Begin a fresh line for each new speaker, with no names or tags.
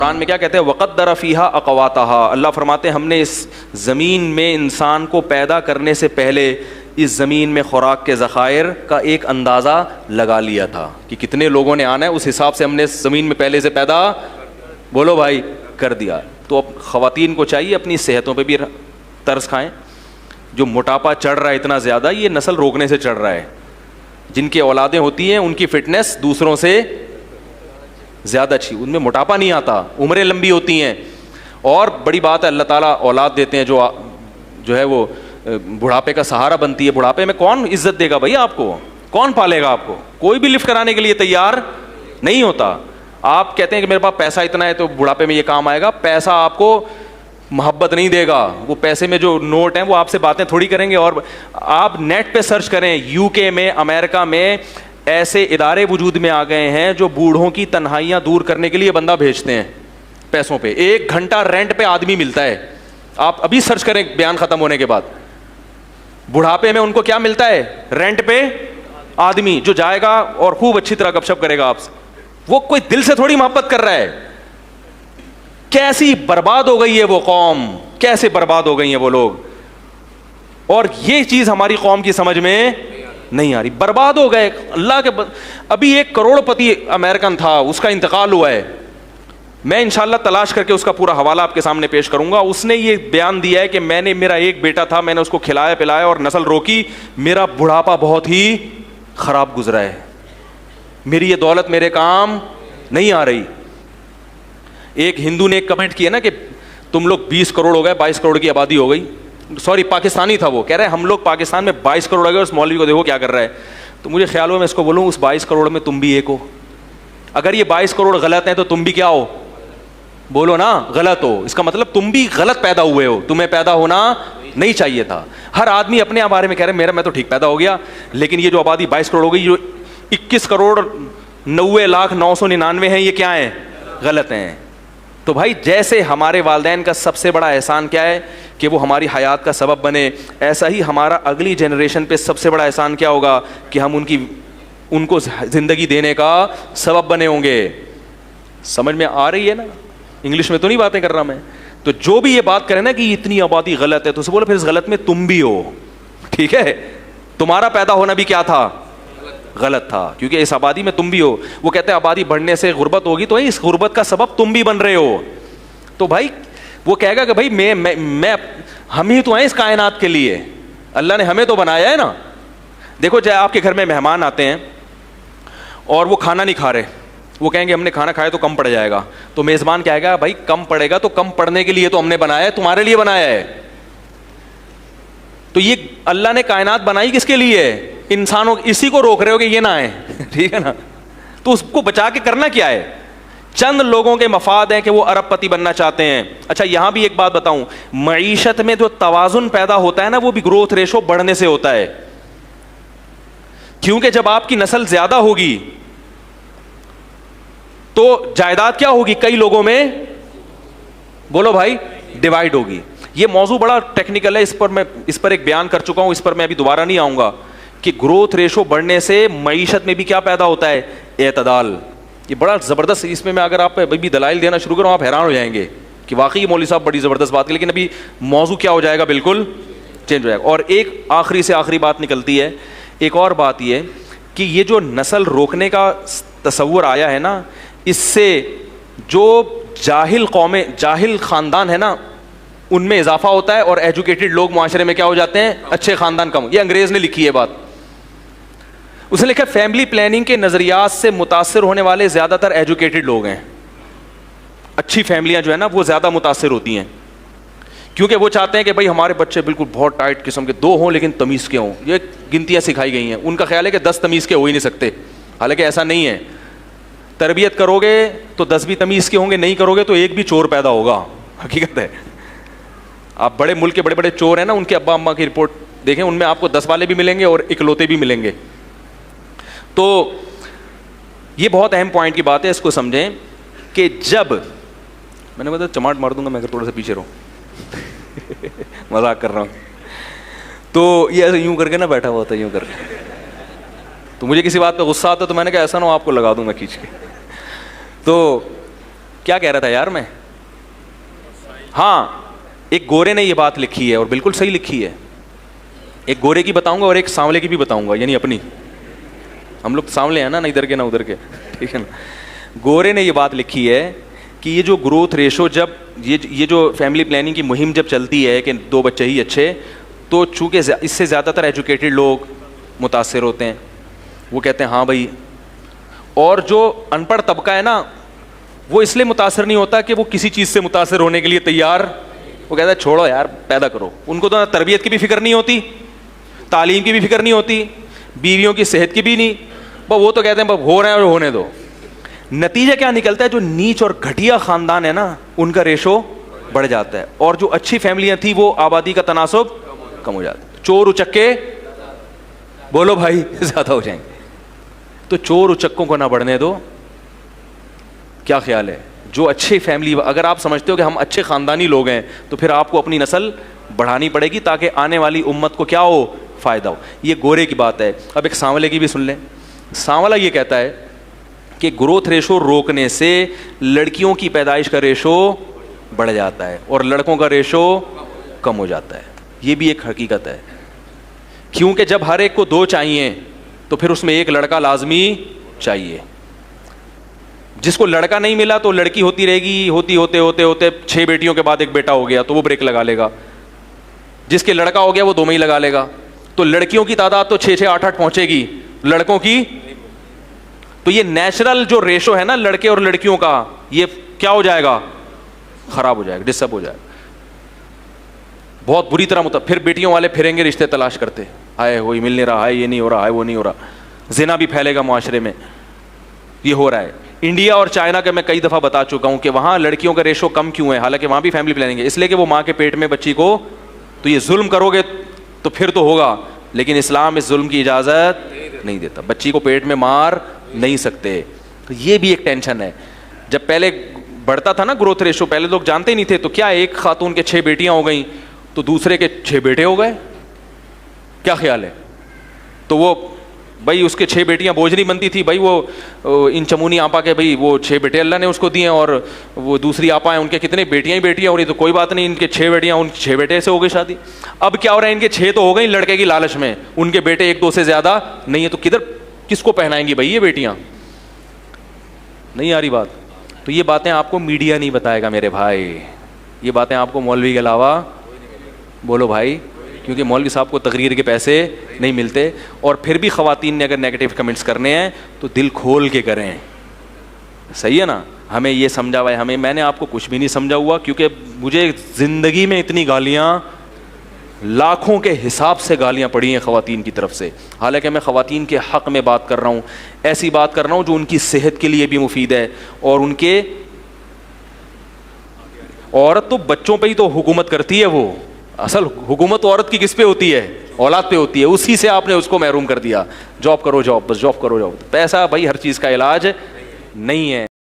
قرآن میں کیا کہتے ہیں؟ وَقَدَّرَ فِيهَا أَقْوَاتَهَا. اللہ فرماتے ہیں ہم نے اس زمین میں انسان کو پیدا کرنے سے پہلے اس زمین میں خوراک کے ذخائر کا ایک اندازہ لگا لیا تھا کہ کتنے لوگوں نے آنا ہے، اس حساب سے ہم نے زمین میں پہلے سے پیدا، بولو بھائی، کر دیا. تو اب خواتین کو چاہیے اپنی صحتوں پہ بھی ترس کھائیں. جو موٹاپا چڑھ رہا ہے اتنا زیادہ، یہ نسل روکنے سے چڑھ رہا ہے. جن کی اولادیں ہوتی ہیں ان کی فٹنس دوسروں سے زیادہ اچھی، ان میں موٹاپا نہیں آتا، عمریں لمبی ہوتی ہیں. اور بڑی بات ہے اللہ تعالیٰ اولاد دیتے ہیں جو ہے وہ بڑھاپے کا سہارا بنتی ہے. بڑھاپے میں کون عزت دے گا بھائی آپ کو؟ کون پالے گا آپ کو؟ کوئی بھی لفٹ کرانے کے لیے تیار نہیں ہوتا. آپ کہتے ہیں کہ میرے پاس پیسہ اتنا ہے تو بڑھاپے میں یہ کام آئے گا. پیسہ آپ کو محبت نہیں دے گا. وہ پیسے میں جو نوٹ ہیں وہ آپ سے باتیں تھوڑی کریں گے. اور آپ نیٹ پہ سرچ کریں، یو کے میں، امریکہ میں ایسے ادارے وجود میں آ گئے ہیں جو بوڑھوں کی تنہائیاں دور کرنے کے لیے بندہ بھیجتے ہیں پیسوں پہ. 1 گھنٹہ رینٹ پہ آدمی ملتا ہے. آپ ابھی سرچ کریں بیان ختم ہونے کے بعد. بڑھاپے میں ان کو کیا ملتا ہے؟ رینٹ پہ آدمی جو جائے گا اور خوب اچھی طرح گپ شپ کرے گا آپ سے. وہ کوئی دل سے تھوڑی محبت کر رہا ہے. کیسی برباد ہو گئی ہے وہ قوم، کیسے برباد ہو گئی ہیں وہ لوگ. اور یہ چیز ہماری قوم کی سمجھ میں نہیں آ رہی. برباد ہو گئے. اللہ کے ابھی 1 کروڑ پتی امریکن تھا، اس کا انتقال ہوا ہے. میں انشاءاللہ تلاش کر کے اس کا پورا حوالہ آپ کے سامنے پیش کروں گا. اس نے یہ بیان دیا ہے کہ میرا ایک بیٹا تھا، میں نے اس کو کھلایا پلایا اور نسل روکی، میرا بڑھاپا بہت ہی خراب گزرا ہے، میری یہ دولت میرے کام نہیں آ رہی. ایک ہندو نے ایک کمنٹ کیا نا کہ تم لوگ 20 کروڑ ہو گئے، 22 کروڑ کی آبادی ہو گئی. سوری پاکستانی تھا وہ، کہہ رہے ہیں ہم لوگ پاکستان میں 22 کروڑ ہو گئے، اس مولوی کو دیکھو کیا کر رہا ہے. تو مجھے خیال ہوا میں اس کو بولوں اس 22 کروڑ میں تم بھی ایک ہو. اگر یہ 22 کروڑ غلط ہیں تو تم بھی کیا ہو؟ بولو نا، غلط ہو. اس کا مطلب تم بھی غلط پیدا ہوئے ہو، تمہیں پیدا ہونا نہیں چاہیے تھا. ہر آدمی اپنے بارے میں کہہ رہے ہیں میں تو ٹھیک پیدا ہو گیا، لیکن یہ جو آبادی 22 کروڑ ہو گئی، جو 21 کروڑ 90,999 ہیں، یہ کیا ہیں؟ غلط ہیں. تو بھائی جیسے ہمارے والدین کا سب سے بڑا احسان کیا ہے کہ وہ ہماری حیات کا سبب بنے، ایسا ہی ہمارا اگلی جنریشن پہ سب سے بڑا احسان کیا ہوگا کہ ہم ان کو زندگی دینے کا سبب بنے ہوں گے. سمجھ میں آ رہی ہے نا؟ انگلش میں تو نہیں باتیں کر رہا میں. تو جو بھی یہ بات کرے نا کہ اتنی آبادی غلط ہے، تو اسے بولو پھر اس غلط میں تم بھی ہو. ٹھیک ہے، تمہارا پیدا ہونا بھی کیا تھا؟ غلط تھا، کیونکہ اس آبادی میں تم بھی ہو. وہ کہتے ہیں آبادی بڑھنے سے غربت ہوگی، تو اس غربت کا سبب تم بھی بن رہے ہو. تو بھائی وہ کہے گا کہ بھائی میں ہم ہی تو ہیں اس کائنات کے لیے، اللہ نے ہمیں تو بنایا ہے نا. دیکھو جائے آپ کے گھر میں مہمان آتے ہیں اور وہ کھانا نہیں کھا رہے، وہ کہیں گے ہم نے کھانا کھایا تو کم پڑ جائے گا. تو میزبان کہے گا بھائی کم پڑے گا تو کم پڑنے کے لیے تو ہم نے بنایا ہے، تمہارے لیے بنایا ہے. تو یہ اللہ نے کائنات بنائی کس کے لیے؟ انسانوں. اسی کو روک رہے ہو کہ یہ نہ آئے. ٹھیک ہے نا؟ تو اس کو بچا کے کرنا کیا ہے؟ چند لوگوں کے مفاد ہیں کہ وہ ارب پتی بننا چاہتے ہیں. اچھا یہاں بھی ایک بات بتاؤں، معیشت میں جو توازن پیدا ہوتا ہے نا، وہ بھی گروتھ ریشو بڑھنے سے ہوتا ہے. کیونکہ جب آپ کی نسل زیادہ ہوگی تو جائیداد کیا ہوگی؟ کئی لوگوں میں، بولو بھائی، ڈیوائڈ ہوگی. یہ موضوع بڑا ٹیکنیکل ہے، اس پر ایک بیان کر چکا ہوں، اس پر میں ابھی دوبارہ نہیں آؤں گا کہ گروتھ ریشو بڑھنے سے معیشت میں بھی کیا پیدا ہوتا ہے؟ اعتدال. یہ بڑا زبردست، اس میں اگر آپ ابھی دلائل دینا شروع کروں آپ حیران ہو جائیں گے کہ واقعی مولوی صاحب بڑی زبردست بات ہے. لیکن ابھی موضوع کیا ہو جائے گا؟ بالکل چینج ہو جائے گا. اور ایک آخری سے آخری بات نکلتی ہے، ایک اور بات یہ کہ یہ جو نسل روکنے کا تصور آیا ہے نا، اس سے جو جاہل خاندان ہے نا ان میں اضافہ ہوتا ہے، اور ایجوکیٹڈ لوگ معاشرے میں کیا ہو جاتے ہیں؟ اچھے خاندان کم. یہ انگریز نے لکھی ہے بات. اس نے لکھا فیملی پلاننگ کے نظریات سے متاثر ہونے والے زیادہ تر ایجوکیٹڈ لوگ ہیں. اچھی فیملیاں جو ہے نا وہ زیادہ متاثر ہوتی ہیں، کیونکہ وہ چاہتے ہیں کہ بھائی ہمارے بچے بالکل بہت ٹائٹ قسم کے 2 ہوں لیکن تمیز کے ہوں. یہ گنتیاں سکھائی گئی ہیں. ان کا خیال ہے کہ 10 تمیز کے ہو ہی نہیں سکتے، حالانکہ ایسا نہیں ہے. تربیت کرو گے تو 10 بھی تمیز کے ہوں گے، نہیں کرو گے تو ایک بھی چور پیدا ہوگا. حقیقت ہے. آپ بڑے ملک کے بڑے بڑے چور ہیں نا، ان کے ابا اماں کی رپورٹ دیکھیں، ان میں آپ کو 10 والے بھی ملیں گے اور اکلوتے بھی ملیں گے. تو یہ بہت اہم پوائنٹ کی بات ہے، اس کو سمجھیں کہ جب میں نے بتایا چماٹ مار دوں گا میں اگر تھوڑا سا پیچھے رہوں. مذاق کر رہا ہوں. تو یہ ایسے یوں کر کے نا بیٹھا ہوا تھا، یوں کر کے. تو مجھے کسی بات پہ غصہ آتا تو میں نے کہا ایسا نہ ہو آپ کو لگا دوں میں کھینچ کے. تو کیا کہہ رہا تھا یار میں, ہاں ایک گورے نے یہ بات لکھی ہے اور بالکل صحیح لکھی ہے. ایک گورے کی بتاؤں گا اور ایک سانولے کی بھی بتاؤں گا, یعنی اپنی, ہم لوگ سانولے ہیں نا, نہ ادھر کے نہ ادھر کے, ٹھیک ہے نا. گورے نے یہ بات لکھی ہے کہ یہ جو گروتھ ریشو, جب یہ جو فیملی پلاننگ کی مہم جب چلتی ہے کہ 2 بچے ہی اچھے, تو چونکہ اس سے زیادہ تر ایجوکیٹڈ لوگ متاثر ہوتے ہیں, وہ کہتے ہیں ہاں بھائی, اور جو ان پڑھ طبقہ ہے نا وہ اس لیے متاثر نہیں ہوتا کہ وہ کسی چیز سے متاثر ہونے کے لیے تیار, وہ کہتا ہے چھوڑو یار پیدا کرو. ان کو تو تربیت کی بھی فکر نہیں ہوتی, تعلیم کی بھی فکر نہیں ہوتی, بیویوں کی صحت کی بھی نہیں, وہ تو کہتے ہیں ہو رہے ہیں اور ہونے دو. نتیجہ کیا نکلتا ہے, جو نیچ اور گھٹیا خاندان ہے نا ان کا ریشو بڑھ جاتا ہے, اور جو اچھی فیملیاں تھیں وہ آبادی کا تناسب کم ہو جاتا ہے. چور اچکے بولو بھائی زیادہ ہو جائیں گے, تو چور اچکوں کو نہ بڑھنے دو. کیا خیال ہے, جو اچھی فیملی, اگر آپ سمجھتے ہو کہ ہم اچھے خاندانی لوگ ہیں تو پھر آپ کو اپنی نسل بڑھانی پڑے گی تاکہ آنے والی امت کو کیا ہو, فائدہ ہو. یہ گورے کی بات ہے. اب ایک سانولے کی بھی سن لیں. سانولا یہ کہتا ہے کہ گروتھ ریشو روکنے سے لڑکیوں کی پیدائش کا ریشو بڑھ جاتا ہے اور لڑکوں کا ریشو کم ہو جاتا ہے. یہ بھی ایک حقیقت ہے, کیونکہ جب ہر ایک کو 2 چاہیے تو پھر اس میں ایک لڑکا لازمی چاہیے. جس کو لڑکا نہیں ملا تو لڑکی ہوتی رہے گی, ہوتے 6 بیٹیوں کے بعد ایک بیٹا ہو گیا تو وہ بریک لگا لے گا. جس کے لڑکا ہو گیا وہ 2 میں ہی لگا لے گا. تو لڑکیوں کی تعداد تو 6 8 پہنچے گی, لڑکوں کی, تو یہ نیچرل جو ریشو ہے نا لڑکے اور لڑکیوں کا, یہ کیا ہو جائے گا, خراب ہو جائے گا, ڈسٹرب ہو جائے گا بہت بری طرح. پھر بیٹیوں والے پھریں گے رشتے تلاش کرتے, آئے وہی مل نہیں رہا ہے, یہ نہیں ہو رہا ہے, وہ نہیں ہو رہا. زنا بھی پھیلے گا معاشرے میں, یہ ہو رہا ہے. انڈیا اور چائنا کا میں کئی دفعہ بتا چکا ہوں کہ وہاں لڑکیوں کا ریشو کم کیوں ہے, حالانکہ وہاں بھی فیملی پلاننگ ہے, اس لیے کہ وہ ماں کے پیٹ میں بچی کو, تو یہ ظلم کرو گے تو پھر تو ہوگا, لیکن اسلام اس ظلم کی اجازت نہیں دیتا. بچی کو پیٹ میں مار نہیں سکتے. تو یہ بھی ایک ٹینشن ہے. جب پہلے بڑھتا تھا نا گروتھ ریشو, پہلے لوگ جانتے ہی نہیں تھے, تو کیا ایک خاتون کے 6 بیٹیاں ہو گئیں تو دوسرے کے 6 بیٹے ہو گئے. کیا خیال ہے, تو وہ بھائی اس کے 6 بیٹیاں بوجھ نہیں بنتی تھی, بھائی وہ ان چمونی آپا کے بھائی وہ 6 بیٹے اللہ نے اس کو دیے, اور وہ دوسری آپا ہیں ان کے کتنے بیٹیاں ہی بیٹیاں ہو رہی, تو کوئی بات نہیں, ان کے 6 بیٹیاں, ان 6 بیٹے سے ہو گئی شادی. اب کیا ہو رہا ہے, ان کے 6 تو ہو گئی لڑکے کی لالچ میں, ان کے بیٹے 1 2 سے زیادہ نہیں ہے, تو کس کو پہنائیں گی بھائی یہ بیٹیاں, نہیں آ رہی بات. تو یہ باتیں آپ کو میڈیا نہیں بتائے گا میرے بھائی, یہ باتیں آپ کو مولوی کے علاوہ, بولو بھائی, کیونکہ مولوی صاحب کو تقریر کے پیسے نہیں ملتے. اور پھر بھی خواتین نے اگر نیگیٹو کمنٹس کرنے ہیں تو دل کھول کے کریں, صحیح ہے نا. ہمیں یہ سمجھا ہوا ہے, میں نے آپ کو کچھ بھی نہیں سمجھا ہوا, کیونکہ مجھے زندگی میں اتنی گالیاں, لاکھوں کے حساب سے گالیاں پڑی ہیں خواتین کی طرف سے. حالانکہ میں خواتین کے حق میں بات کر رہا ہوں, ایسی بات کر رہا ہوں جو ان کی صحت کے لیے بھی مفید ہے, اور ان کے, عورت تو بچوں پہ ہی تو حکومت کرتی ہے, وہ اصل حکومت عورت کی کس پہ ہوتی ہے, اولاد پہ ہوتی ہے. اسی سے آپ نے اس کو محروم کر دیا, جاب کرو جاب, بس جاب کرو جاب. پیسہ بھائی ہر چیز کا علاج نہیں ہے.